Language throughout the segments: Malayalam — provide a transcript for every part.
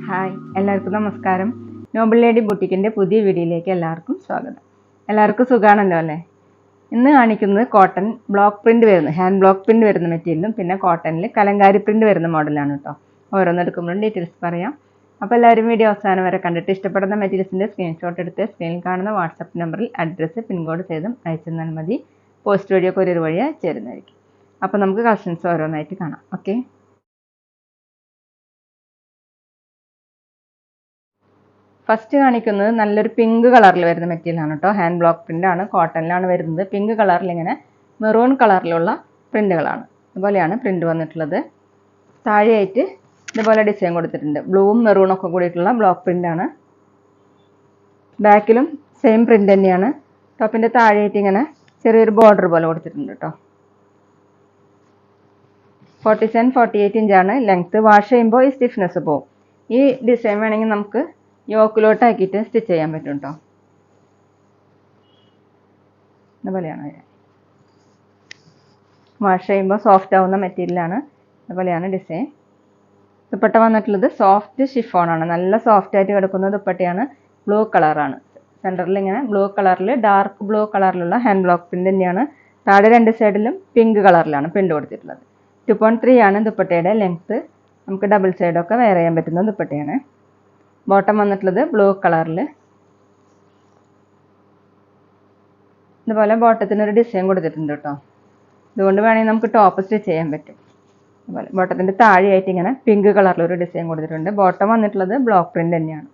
ഹായ്, എല്ലാവർക്കും നമസ്കാരം. നോബിൾ ലേഡി ബുട്ടിക്കിൻ്റെ പുതിയ വീഡിയോയിലേക്ക് എല്ലാവർക്കും സ്വാഗതം. എല്ലാവർക്കും സുഖമാണല്ലോ അല്ലേ? ഇന്ന് കാണിക്കുന്നത് കോട്ടൺ ബ്ലോക്ക് പ്രിന്റ് വരുന്ന ഹാൻഡ് ബ്ലോക്ക് പ്രിന്റ് വരുന്ന മെറ്റീരിയലും പിന്നെ കോട്ടണിൽ കലങ്കാരി പ്രിന്റ് വരുന്ന മോഡലാണ് കേട്ടോ. ഓരോന്നെടുക്കുമ്പോഴും ഡീറ്റെയിൽസ് പറയാം. അപ്പോൾ എല്ലാവരും വീഡിയോ അവസാനം വരെ കണ്ടിട്ട് ഇഷ്ടപ്പെടുന്ന മെറ്റീരിയൽസിൻ്റെ സ്ക്രീൻഷോട്ട് എടുത്ത് സ്ക്രീനിൽ കാണുന്ന വാട്സപ്പ് നമ്പറിൽ അഡ്രസ്സ് പിൻകോഡ് ചെയ്തും അയച്ചു തന്നാൽ മതി. പോസ്റ്റ് വഴിയോ കൊറിയർ വഴിയോ ചേരുന്നതായിരിക്കും. അപ്പോൾ നമുക്ക് കളക്ഷൻസ് ഓരോന്നായിട്ട് കാണാം. ഓക്കെ, ഫസ്റ്റ് കാണിക്കുന്നത് നല്ലൊരു പിങ്ക് കളറിൽ വരുന്ന മെറ്റീരിയലാണ് കേട്ടോ. ഹാൻഡ് ബ്ലോക്ക് പ്രിന്റ് ആണ്, കോട്ടണിലാണ് വരുന്നത്. പിങ്ക് കളറിൽ ഇങ്ങനെ മെറൂൺ കളറിലുള്ള പ്രിന്റുകളാണ്. ഇതുപോലെയാണ് പ്രിന്റ് വന്നിട്ടുള്ളത്. താഴെയായിട്ട് ഇതുപോലെ ഡിസൈൻ കൊടുത്തിട്ടുണ്ട്. ബ്ലൂവും മെറൂണും ഒക്കെ കൂടിയിട്ടുള്ള ബ്ലോക്ക് പ്രിന്റ് ആണ്. ബാക്കിലും സെയിം പ്രിന്റ് തന്നെയാണ്. ടോപ്പിന്റെ താഴെയായിട്ട് ഇങ്ങനെ ചെറിയൊരു ബോർഡർ പോലെ കൊടുത്തിട്ടുണ്ട് കേട്ടോ. 47-48 ഇഞ്ചാണ് ലെങ്ത്. വാഷ് ചെയ്യുമ്പോൾ ഈ സ്റ്റിഫ്നെസ് പോകും. ഈ ഡിസൈൻ വേണമെങ്കിൽ നമുക്ക് യോക്കിലോട്ടാക്കിയിട്ട് സ്റ്റിച്ച് ചെയ്യാൻ പറ്റും കേട്ടോ. ഇതുപോലെയാണ് വാഷ് ചെയ്യുമ്പോൾ സോഫ്റ്റ് ആവുന്ന മെറ്റീരിയലാണ്. അതുപോലെയാണ് ഡിസൈൻ. ദുപ്പട്ട വന്നിട്ടുള്ളത് സോഫ്റ്റ് ഷിഫോണാണ്. നല്ല സോഫ്റ്റ് ആയിട്ട് കിടക്കുന്ന ദുപ്പട്ടയാണ്. ബ്ലൂ കളറാണ്. സെൻറ്ററിൽ ഇങ്ങനെ ബ്ലൂ കളറിൽ ഡാർക്ക് ബ്ലൂ കളറിലുള്ള ഹാൻഡ് ബ്ലോക്ക് പ്രിന്റ് തന്നെയാണ്. താഴെ രണ്ട് സൈഡിലും പിങ്ക് കളറിലാണ് പ്രിന്റ് കൊടുത്തിട്ടുള്ളത്. 2.3 ആണ് ദുപ്പട്ടയുടെ ലെങ്ത്ത്. നമുക്ക് ഡബിൾ സൈഡൊക്കെ വെയർ ചെയ്യാൻ പറ്റുന്ന ദുപ്പട്ടയാണ്. ബോട്ടം വന്നിട്ടുള്ളത് ബ്ലൂ കളറിൽ. ഇതുപോലെ ബോട്ടത്തിനൊരു ഡിസൈൻ കൊടുത്തിട്ടുണ്ട് കേട്ടോ. ഇതുകൊണ്ട് വേണമെങ്കിൽ നമുക്ക് ടോപ്പ് സ്റ്റിച്ച് ചെയ്യാൻ പറ്റും. അതുപോലെ ബോട്ടത്തിൻ്റെ താഴെയായിട്ട് ഇങ്ങനെ പിങ്ക് കളറിലൊരു ഡിസൈൻ കൊടുത്തിട്ടുണ്ട്. ബോട്ടം വന്നിട്ടുള്ളത് ബ്ലോക്ക് പ്രിന്റ് തന്നെയാണ്.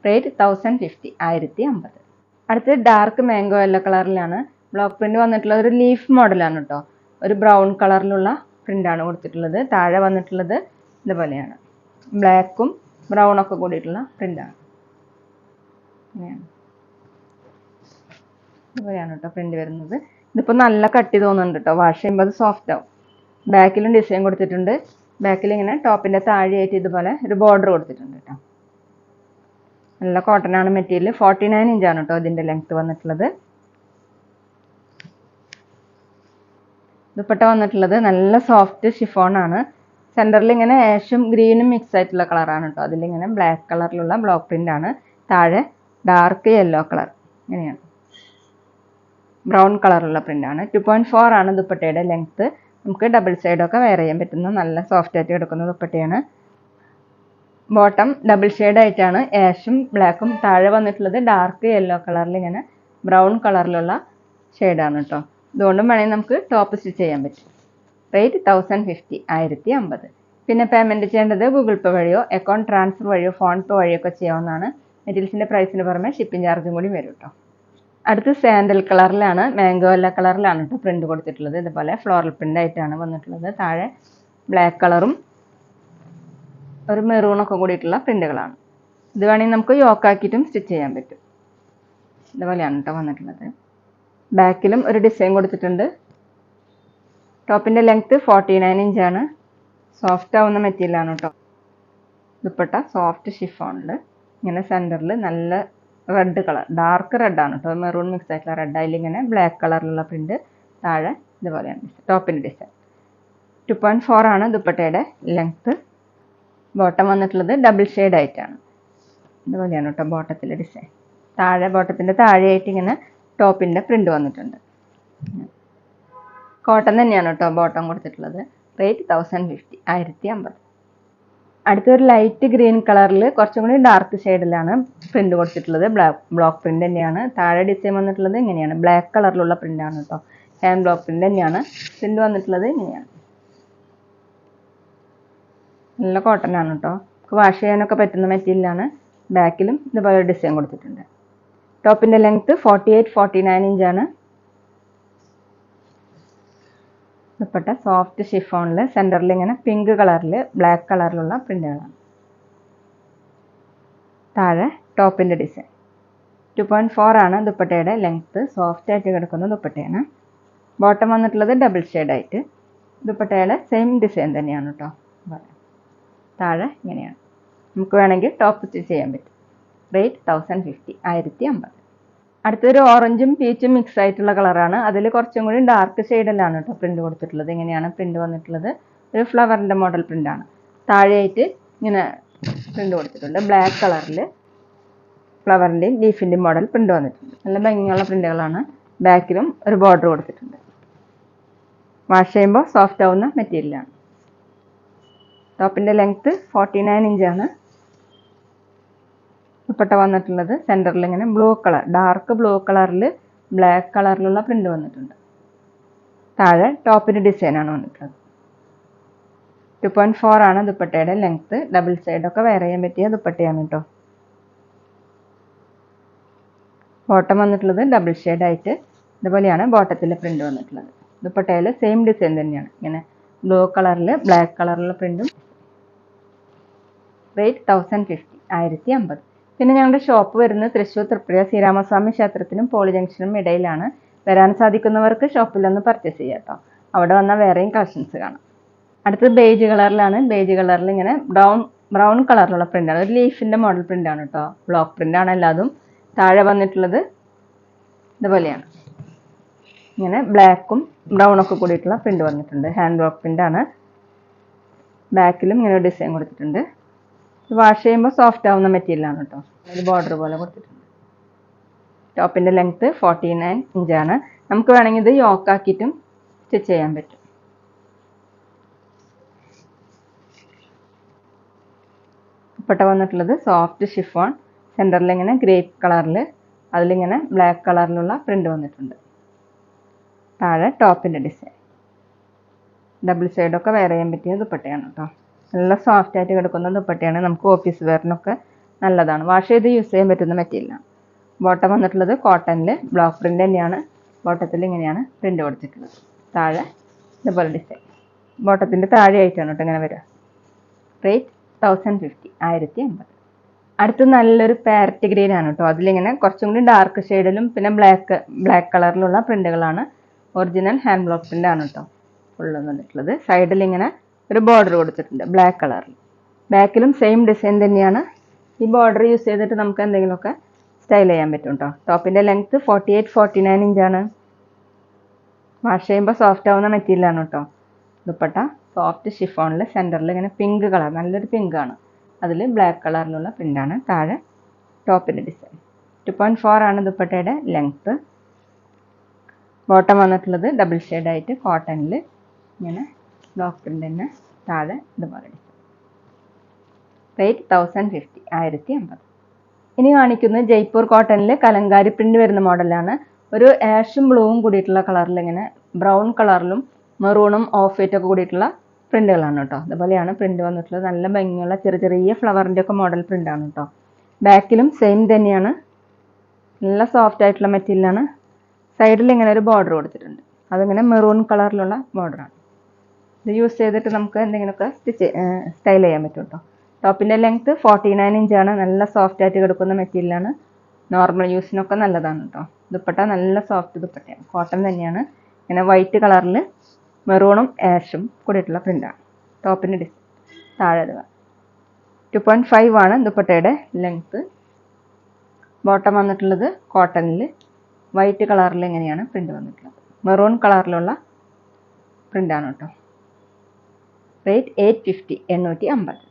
റേറ്റ് 1050, 1050. അടുത്ത് ഡാർക്ക് മാംഗോ യെല്ലോ കളറിലാണ് ബ്ലോക്ക് പ്രിന്റ് വന്നിട്ടുള്ളത്. ഒരു ലീഫ് മോഡലാണ് കേട്ടോ. ഒരു ബ്രൗൺ കളറിലുള്ള പ്രിന്റാണ് കൊടുത്തിട്ടുള്ളത്. താഴെ വന്നിട്ടുള്ളത് ഇതുപോലെയാണ്. ബ്ലാക്കും ബ്രൗൺ ഒക്കെ കൂടിയിട്ടുള്ള പ്രിന്റാണ്. ഇതുപോലെയാണ് കേട്ടോ പ്രിന്റ് വരുന്നത്. ഇതിപ്പോൾ നല്ല കട്ടി തോന്നുന്നുണ്ട് കേട്ടോ. വാഷ് ചെയ്യുമ്പോൾ അത് സോഫ്റ്റ് ആവും. ബാക്കിലും ഡിസൈൻ കൊടുത്തിട്ടുണ്ട്. ബാക്കിൽ ഇങ്ങനെ ടോപ്പിന്റെ താഴെയായിട്ട് ഇതുപോലെ ഒരു ബോർഡർ കൊടുത്തിട്ടുണ്ട് കേട്ടോ. നല്ല കോട്ടൺ ആണ് മെറ്റീരിയൽ. 49 ഇഞ്ചാണ് കേട്ടോ ഇതിന്റെ ലെങ്ത് വന്നിട്ടുള്ളത്. ദുപ്പട്ട വന്നിട്ടുള്ളത് നല്ല സോഫ്റ്റ് ഷിഫോൺ ആണ്. സെന്ററിൽ ഇങ്ങനെ ആഷും ഗ്രീനും മിക്സ് ആയിട്ടുള്ള കളറാണ് കേട്ടോ. അതിലിങ്ങനെ ബ്ലാക്ക് കളറിലുള്ള ബ്ലോക്ക് പ്രിന്റ് ആണ്. താഴെ ഡാർക്ക് യെല്ലോ കളർ, ഇങ്ങനെയാണ് ബ്രൗൺ കളറുള്ള പ്രിന്റ് ആണ്. 2.4 ആണ് ദുപ്പട്ടയുടെ ലെങ്ത്. നമുക്ക് ഡബിൾ സൈഡൊക്കെ വെയർ ചെയ്യാൻ പറ്റുന്ന നല്ല സോഫ്റ്റ് ആയിട്ട് കിടക്കുന്ന ദുപ്പട്ടയാണ്. ബോട്ടം ഡബിൾ ഷെയ്ഡ് ആയിട്ടാണ് ആഷും ബ്ലാക്കും. താഴെ വന്നിട്ടുള്ളത് ഡാർക്ക് യെല്ലോ കളറിൽ ഇങ്ങനെ ബ്രൗൺ കളറിലുള്ള ഷെയ്ഡാണ് കേട്ടോ. ഇതുകൊണ്ടും വേണമെങ്കിൽ നമുക്ക് ടോപ്പ് സ്റ്റിച്ച് ചെയ്യാൻ പറ്റും. റേറ്റ് 1050, 1050. പിന്നെ പേയ്മെൻറ്റ് ചെയ്യേണ്ടത് ഗൂഗിൾ പേ വഴിയോ അക്കൗണ്ട് ട്രാൻസ്ഫർ വഴിയോ ഫോൺ പേ വഴിയോ ഒക്കെ ചെയ്യാവുന്നതാണ്. മെറ്റീരിയൽസിൻ്റെ പ്രൈസിന് പുറമെ ഷിപ്പിംഗ് ചാർജും കൂടി വരും കേട്ടോ. അടുത്ത് സാൻഡൽ കളറിലാണ് മാംഗോ യെല്ലോ കളറിലാണ് കേട്ടോ പ്രിന്റ് കൊടുത്തിട്ടുള്ളത്. ഇതുപോലെ ഫ്ലോറൽ പ്രിന്റ് ആയിട്ടാണ് വന്നിട്ടുള്ളത്. താഴെ ബ്ലാക്ക് കളറും ഒരു മെറൂണൊക്കെ കൂടിയിട്ടുള്ള പ്രിന്റുകളാണ്. ഇത് വേണമെങ്കിൽ നമുക്ക് യോക്കാക്കിയിട്ടും സ്റ്റിച്ച് ചെയ്യാൻ പറ്റും. ഇതുപോലെയാണ് കേട്ടോ വന്നിട്ടുള്ളത്. ബാക്കിലും ഒരു ഡിസൈൻ കൊടുത്തിട്ടുണ്ട്. ടോപ്പിന്റെ ലെങ്ത് 49 ഇഞ്ചാണ്. സോഫ്റ്റ് ആവുന്ന മെറ്റീരിയലാണ് കേട്ടോ. ദുപ്പട്ട സോഫ്റ്റ് ഷിഫോണിൽ ഇങ്ങനെ സെൻറ്ററിൽ നല്ല റെഡ് കളർ, ഡാർക്ക് റെഡാണ് കേട്ടോ. മെറൂൺ മിക്സ് ആയിട്ടുള്ള റെഡ്. അതിലിങ്ങനെ ബ്ലാക്ക് കളറിലുള്ള പ്രിന്റ്. താഴെ ഇതുപോലെയാണ് ടോപ്പിൻ്റെ ഡിസൈൻ. 2.4 ആണ് ദുപ്പട്ടയുടെ ലെങ്ത്. ബോട്ടം വന്നിട്ടുള്ളത് ഡബിൾ ഷെയ്ഡ് ആയിട്ടാണ്. ഇതുപോലെയാണ് കേട്ടോ ബോട്ടത്തിലെ ഡിസൈൻ. താഴെ ബോട്ടത്തിൻ്റെ താഴെയായിട്ട് ഇങ്ങനെ ടോപ്പിൻ്റെ പ്രിന്റ് വന്നിട്ടുണ്ട്. കോട്ടൺ തന്നെയാണ് കേട്ടോ ബോട്ടം കൊടുത്തിട്ടുള്ളത്. റേറ്റ് 1050, 1050. അടുത്തൊരു ലൈറ്റ് ഗ്രീൻ കളറിൽ കുറച്ചും കൂടി ഡാർക്ക് ഷെയ്ഡിലാണ് പ്രിന്റ് കൊടുത്തിട്ടുള്ളത്. ബ്ലോക്ക് പ്രിന്റ് തന്നെയാണ്. താഴെ ഡിസൈൻ വന്നിട്ടുള്ളത് ഇങ്ങനെയാണ്. ബ്ലാക്ക് കളറിലുള്ള പ്രിന്റാണ് കേട്ടോ. ഹാൻഡ് ബ്ലോക്ക് പ്രിന്റ് തന്നെയാണ്. പ്രിന്റ് വന്നിട്ടുള്ളത് ഇങ്ങനെയാണ്. നല്ല കോട്ടൺ ആണ് കേട്ടോ. വാഷ് ചെയ്യാനൊക്കെ പറ്റുന്ന മെറ്റീരിയലാണ്. ബാക്കിലും ഇതുപോലെ ഡിസൈൻ കൊടുത്തിട്ടുണ്ട്. ടോപ്പിന്റെ ലെങ്ത് 48-49 ഇഞ്ചാണ്. ദുപ്പട്ട സോഫ്റ്റ് ഷിഫോണിൽ സെന്ററിൽ ഇങ്ങനെ പിങ്ക് കളറിൽ ബ്ലാക്ക് കളറിലുള്ള പ്രിന്റുകളാണ്. താഴെ ടോപ്പിന്റെ ഡിസൈൻ. 2.4 ആണ് ദുപ്പട്ടയുടെ ലെങ്ത്. സോഫ്റ്റ് ആയിട്ട് കിടക്കുന്ന ദുപ്പട്ടയാണ്. ബോട്ടം വന്നിട്ടുള്ളത് ഡബിൾ ഷെയ്ഡ് ആയിട്ട്. ദുപ്പട്ടയുടെ സെയിം ഡിസൈൻ തന്നെയാണ് കേട്ടോ. താഴെ ഇങ്ങനെയാണ്. നമുക്ക് വേണമെങ്കിൽ ടോപ്പ് സ്റ്റിച്ച് ചെയ്യാൻ പറ്റും. റേറ്റ് 1050, 1050. അടുത്തൊരു ഓറഞ്ചും പീച്ചും മിക്സ് ആയിട്ടുള്ള കളറാണ്. അതിൽ കുറച്ചും കൂടി ഡാർക്ക് ഷെയ്ഡിലാണ് കേട്ടോ പ്രിന്റ് കൊടുത്തിട്ടുള്ളത്. ഇങ്ങനെയാണ് പ്രിന്റ് വന്നിട്ടുള്ളത്. ഒരു ഫ്ലവറിൻ്റെ മോഡൽ പ്രിൻ്റാണ്. താഴെയായിട്ട് ഇങ്ങനെ പ്രിൻ്റ് കൊടുത്തിട്ടുണ്ട്. ബ്ലാക്ക് കളറിൽ ഫ്ലവറിൻ്റെയും ലീഫിൻ്റെയും മോഡൽ പ്രിൻ്റ് വന്നിട്ടുണ്ട്. നല്ല ഭംഗിയുള്ള പ്രിൻ്റുകളാണ്. ബാക്കിലും ഒരു ബോർഡർ കൊടുത്തിട്ടുണ്ട്. വാഷ് ചെയ്യുമ്പോൾ സോഫ്റ്റ് ആവുന്ന മെറ്റീരിയലാണ്. ടോപ്പിൻ്റെ ലെങ്ത്ത് 49 ഇഞ്ചാണ്. ദുപ്പട്ട വന്നിട്ടുള്ളത് സെൻറ്ററിൽ ഇങ്ങനെ ബ്ലൂ കളർ, ഡാർക്ക് ബ്ലൂ കളറിൽ ബ്ലാക്ക് കളറിലുള്ള പ്രിൻ്റ് വന്നിട്ടുണ്ട്. താഴെ ടോപ്പിൻ്റെ ഡിസൈനാണ് വന്നിട്ടുള്ളത്. 2.4 ആണ് ദുപ്പട്ടയുടെ ലെങ്ത്ത്. ഡബിൾ സൈഡൊക്കെ വെയർ ചെയ്യാൻ പറ്റിയ ദുപ്പട്ടയാണ് കേട്ടോ. ബോട്ടം വന്നിട്ടുള്ളത് ഡബിൾ ഷെയ്ഡായിട്ട് ഇതുപോലെയാണ് ബോട്ടത്തിലെ പ്രിൻ്റ് വന്നിട്ടുള്ളത്. ദുപ്പട്ടയിൽ സെയിം ഡിസൈൻ തന്നെയാണ്. ഇങ്ങനെ ബ്ലൂ കളറിൽ ബ്ലാക്ക് കളറിലുള്ള പ്രിൻ്റും. റേറ്റ് 1050, 1050. പിന്നെ ഞങ്ങളുടെ ഷോപ്പ് വരുന്നത് തൃശ്ശൂർ തൃപ്രിയ ശ്രീരാമസ്വാമി ക്ഷേത്രത്തിനും പോളി ജംഗ്ഷനും ഇടയിലാണ്. വരാൻ സാധിക്കുന്നവർക്ക് ഷോപ്പിലൊന്ന് പർച്ചേസ് ചെയ്യാം കേട്ടോ. അവിടെ വന്നാൽ വേറെയും കളക്ഷൻസ് കാണാം. അടുത്തത് ബേജ് കളറിലാണ്. ബേജ് കളറിൽ ഇങ്ങനെ ബ്രൗൺ കളറിലുള്ള പ്രിൻ്റാണ്. ഒരു ലീഫിൻ്റെ മോഡൽ പ്രിൻ്റാണ് കേട്ടോ. ബ്ലോക്ക് പ്രിൻ്റാണ് എല്ലാതും. താഴെ വന്നിട്ടുള്ളത് ഇതുപോലെയാണ്. ഇങ്ങനെ ബ്ലാക്കും ബ്രൗണൊക്കെ കൂടിയിട്ടുള്ള പ്രിൻ്റ് വന്നിട്ടുണ്ട്. ഹാൻഡ് ബ്ലോക്ക് പ്രിൻ്റാണ്. ബാക്കിലും ഇങ്ങനെ ഒരു ഡിസൈൻ കൊടുത്തിട്ടുണ്ട്. വാഷ് ചെയ്യുമ്പോൾ സോഫ്റ്റ് ആവുന്ന മെറ്റീരിയലാണ് കേട്ടോ. ഒരു ബോർഡർ പോലെ കൊടുത്തിട്ടുണ്ട്. ടോപ്പിൻ്റെ ലെങ്ത്ത് 49 ഇഞ്ചാണ്. നമുക്ക് വേണമെങ്കിൽ ഇത് യോക്കാക്കിയിട്ടും സ്റ്റിച്ച് ചെയ്യാൻ പറ്റും. ദുപ്പട്ട വന്നിട്ടുള്ളത് സോഫ്റ്റ് ഷിഫോൺ. സെൻറ്ററിൽ ഇങ്ങനെ ഗ്രേപ്പ് കളറിൽ അതിലിങ്ങനെ ബ്ലാക്ക് കളറിലുള്ള പ്രിൻ്റ് വന്നിട്ടുണ്ട്. താഴെ ടോപ്പിൻ്റെ ഡിസൈൻ. ഡബിൾ സൈഡൊക്കെ വെയർ ചെയ്യാൻ പറ്റിയ ദുപ്പട്ടയാണ് കേട്ടോ. നല്ല സോഫ്റ്റ് ആയിട്ട് കിടക്കുന്ന ദുപ്പട്ടയാണ്. നമുക്ക് ഓഫീസ് വെയറിനൊക്കെ നല്ലതാണ്. വാഷ് ചെയ്ത് യൂസ് ചെയ്യാൻ പറ്റുന്ന മെറ്റീരിയലാണ്. ബോട്ടം വന്നിട്ടുള്ളത് കോട്ടണിൽ ബ്ലോക്ക് പ്രിൻ്റ് തന്നെയാണ്. ബോട്ടത്തിൽ ഇങ്ങനെയാണ് പ്രിൻ്റ് കൊടുത്തിട്ടുള്ളത്. താഴെ ഇതുപോലെ ഡിസൈൻ. ബോട്ടത്തിൻ്റെ താഴെയായിട്ടാണ് കേട്ടോ ഇങ്ങനെ വരിക. റേറ്റ് 1050, 1050. അടുത്ത് നല്ലൊരു പാരറ്റ് ഗ്രീൻ ആണ് കേട്ടോ. അതിലിങ്ങനെ കുറച്ചും കൂടി ഡാർക്ക് ഷെയ്ഡിലും പിന്നെ ബ്ലാക്ക് കളറിലുള്ള പ്രിൻ്റുകളാണ്. ഒറിജിനൽ ഹാൻഡ് ബ്ലോക്ക് പ്രിൻ്റ് ആണ് കേട്ടോ ഫുള്ള് വന്നിട്ടുള്ളത്. സൈഡിൽ ഇങ്ങനെ ഒരു ബോർഡർ കൊടുത്തിട്ടുണ്ട് ബ്ലാക്ക് കളറിൽ. ബാക്കിലും സെയിം ഡിസൈൻ തന്നെയാണ്. ഈ ബോർഡർ യൂസ് ചെയ്തിട്ട് നമുക്ക് എന്തെങ്കിലുമൊക്കെ സ്റ്റൈൽ ചെയ്യാൻ പറ്റും കേട്ടോ. ടോപ്പിൻ്റെ ലെങ്ത്ത് 48, 49 ഇഞ്ചാണ്. വാഷ് ചെയ്യുമ്പോൾ സോഫ്റ്റ് ആവുന്ന മെറ്റീരിയലാണ് കേട്ടോ. ദുപ്പട്ട സോഫ്റ്റ് ഷിഫോണിൽ സെൻറ്ററിൽ ഇങ്ങനെ പിങ്ക് കളർ, നല്ലൊരു പിങ്ക് ആണ്. അതിൽ ബ്ലാക്ക് കളറിലുള്ള പ്രിൻ്റാണ്. താഴെ ടോപ്പിൻ്റെ ഡിസൈൻ. 2.4 ആണ് ദുപ്പട്ടയുടെ ലെങ്ത്ത്. ബോട്ടം വന്നിട്ടുള്ളത് ഡബിൾ ഷെയ്ഡായിട്ട് കോട്ടണിൽ ഇങ്ങനെ ബ്ലോക്ക് പ്രിൻ്റ് തന്നെ. താഴെ ഇതുപോലെ ഡിസൈൻ. റേറ്റ് 1050, 1050. ഇനി കാണിക്കുന്നത് ജയ്പൂർ കോട്ടണിൽ കലങ്കാരി പ്രിൻ്റ് വരുന്ന മോഡലാണ്. ഒരു ആഷും ബ്ലൂവും കൂടിയിട്ടുള്ള കളറിൽ ഇങ്ങനെ ബ്രൗൺ കളറിലും മെറൂണും ഓഫ് വൈറ്റ് ഒക്കെ കൂടിയിട്ടുള്ള പ്രിൻ്റുകളാണ് കേട്ടോ. അതുപോലെയാണ് പ്രിൻ്റ് വന്നിട്ടുള്ളത്. നല്ല ഭംഗിയുള്ള ചെറിയ ഫ്ലവറിൻ്റെ ഒക്കെ മോഡൽ പ്രിൻ്റാണ് കേട്ടോ. ബാക്കിലും സെയിം തന്നെയാണ്. നല്ല സോഫ്റ്റ് ആയിട്ടുള്ള മെറ്റീരിയലാണ്. സൈഡിൽ ഇങ്ങനെ ഒരു ബോർഡർ കൊടുത്തിട്ടുണ്ട്. അതിങ്ങനെ മെറൂൺ കളറിലുള്ള ബോർഡറാണ്. ഇത് യൂസ് ചെയ്തിട്ട് നമുക്ക് എന്തെങ്കിലുമൊക്കെ സ്റ്റൈൽ ചെയ്യാൻ പറ്റും കേട്ടോ. ടോപ്പിൻ്റെ ലെങ്ത്ത് 49 ഇഞ്ചാണ്. നല്ല സോഫ്റ്റ് ആയിട്ട് കിടക്കുന്ന മെറ്റീരിയലാണ്. നോർമൽ യൂസിനൊക്കെ നല്ലതാണ് കേട്ടോ. ദുപ്പട്ട നല്ല സോഫ്റ്റ് ദുപ്പട്ടയാണ്. കോട്ടൺ തന്നെയാണ്. ഇങ്ങനെ വൈറ്റ് കളറിൽ മെറൂണും ആഷും കൂടിയിട്ടുള്ള പ്രിൻ്റാണ്. ടോപ്പിൻ്റെ ഡിസൈൻ. താഴെ 2.5 ആണ് ദുപ്പട്ടയുടെ ലെങ്ത്ത്. ബോട്ടം വന്നിട്ടുള്ളത് കോട്ടണിൽ വൈറ്റ് കളറിൽ ഇങ്ങനെയാണ് പ്രിൻ്റ് വന്നിട്ടുള്ളത്. മെറൂൺ കളറിലുള്ള പ്രിൻ്റാണ് കേട്ടോ. റേറ്റ് 850, 850.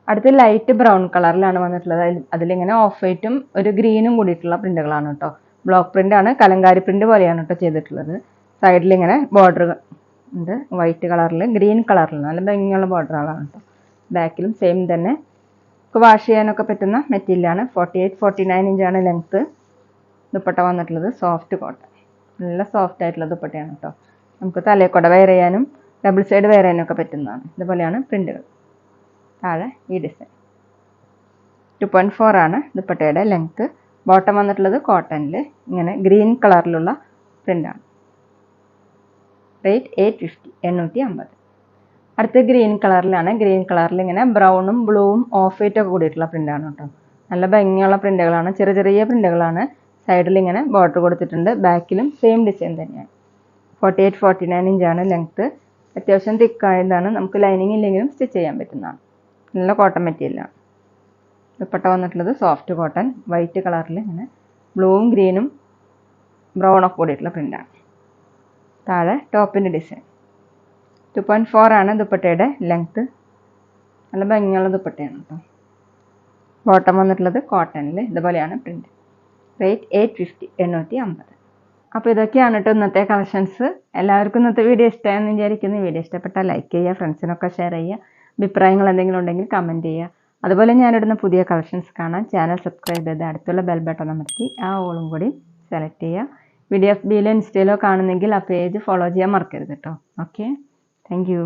അടുത്ത് ലൈറ്റ് ബ്രൗൺ കളറിലാണ് വന്നിട്ടുള്ളത്. അതിലിങ്ങനെ ഓഫ് വൈറ്റും ഒരു ഗ്രീനും കൂടിയിട്ടുള്ള പ്രിൻ്റുകളാണ് കേട്ടോ. ബ്ലോക്ക് പ്രിൻ്റാണ്. കലങ്കാരി പ്രിൻ്റ് പോലെയാണ് കേട്ടോ ചെയ്തിട്ടുള്ളത്. സൈഡിൽ ഇങ്ങനെ ബോർഡർ ഉണ്ട് വൈറ്റ് കളറിൽ ഗ്രീൻ കളറിൽ നല്ല ഭംഗിയുള്ള ബോർഡറുകളാണ് കേട്ടോ. ബാക്കിലും സെയിം തന്നെ. വാഷ് ചെയ്യാനൊക്കെ പറ്റുന്ന മെറ്റീരിയലാണ്. 48, 49 ഇഞ്ചാണ് ലെങ്ത്ത്. ദുപ്പട്ട വന്നിട്ടുള്ളത് സോഫ്റ്റ് കോട്ടൺ. നല്ല സോഫ്റ്റ് ആയിട്ടുള്ള ദുപ്പട്ടയാണ് കേട്ടോ. നമുക്ക് തലയൊക്കെ വെയർ ചെയ്യാനും ഡബിൾ സൈഡ് വെയർ ചെയ്യാനൊക്കെ പറ്റുന്നതാണ്. ഇതുപോലെയാണ് പ്രിൻ്റുകൾ. താഴെ ഈ ഡിസൈൻ. 2.4 ആണ് ദുപ്പട്ടയുടെ ലെങ്ത്ത്. ബോട്ടം വന്നിട്ടുള്ളത് കോട്ടണിൽ ഇങ്ങനെ ഗ്രീൻ കളറിലുള്ള പ്രിൻ്റാണ്. റേറ്റ് 850, 850. അടുത്ത ഗ്രീൻ കളറിലാണ്. ഗ്രീൻ കളറിൽ ഇങ്ങനെ ബ്രൗണും ബ്ലൂവും ഓഫ് വൈറ്റ് ഒക്കെ കൂടിയിട്ടുള്ള പ്രിൻ്റാണ് കേട്ടോ. നല്ല ഭംഗിയുള്ള പ്രിൻ്റുകളാണ്. ചെറിയ പ്രിൻ്റുകളാണ്. സൈഡിൽ ഇങ്ങനെ ബോർഡർ കൊടുത്തിട്ടുണ്ട്. ബാക്കിലും സെയിം ഡിസൈൻ തന്നെയാണ്. 48, 49 ഇഞ്ചാണ് ലെങ്ത്ത്. അത്യാവശ്യം തിക്കായതാണ്. നമുക്ക് ലൈനിങ് ഇല്ലെങ്കിലും സ്റ്റിച്ച് ചെയ്യാൻ പറ്റുന്നതാണ്. നല്ല കോട്ടൺ മെറ്റീരിയലാണ്. ദുപ്പട്ട വന്നിട്ടുള്ളത് സോഫ്റ്റ് കോട്ടൺ വൈറ്റ് കളറിൽ ഇങ്ങനെ ബ്ലൂവും ഗ്രീനും ബ്രൗണൊക്കെ കൂടിയിട്ടുള്ള പ്രിൻ്റാണ്. താഴെ ടോപ്പിൻ്റെ ഡിസൈൻ. 2.4 ആണ് ദുപ്പട്ടയുടെ ലെങ്ത്. നല്ല ഭംഗിയുള്ള ദുപ്പട്ടയാണ് കേട്ടോ. ബോട്ടം വന്നിട്ടുള്ളത് കോട്ടണിൽ. ഇതുപോലെയാണ് പ്രിന്റ്. റേറ്റ് 850, 850. അപ്പോൾ ഇതൊക്കെയാണ് കേട്ടോ ഇന്നത്തെ കളക്ഷൻസ്. എല്ലാവർക്കും ഇന്നത്തെ വീഡിയോ ഇഷ്ടമായെന്ന് വിചാരിക്കുന്നു. വീഡിയോ ഇഷ്ടപ്പെട്ടാൽ ലൈക്ക് ചെയ്യുക, ഫ്രണ്ട്സിനൊക്കെ ഷെയർ ചെയ്യുക. അഭിപ്രായങ്ങൾ എന്തെങ്കിലും ഉണ്ടെങ്കിൽ കമൻറ്റ് ചെയ്യുക. അതുപോലെ ഞാനിടുന്ന പുതിയ കളക്ഷൻസ് കാണാൻ ചാനൽ സബ്സ്ക്രൈബ് ചെയ്ത് അടുത്തുള്ള ബെൽ ബട്ടൺ അമർത്തി ആ ഓളും കൂടി സെലക്ട് ചെയ്യുക. വീഡിയോ FBയിലോ ഇൻസ്റ്റയിലോ കാണുന്നെങ്കിൽ ആ പേജ് ഫോളോ ചെയ്യാൻ മറക്കരുത് കേട്ടോ. Okay, thank you.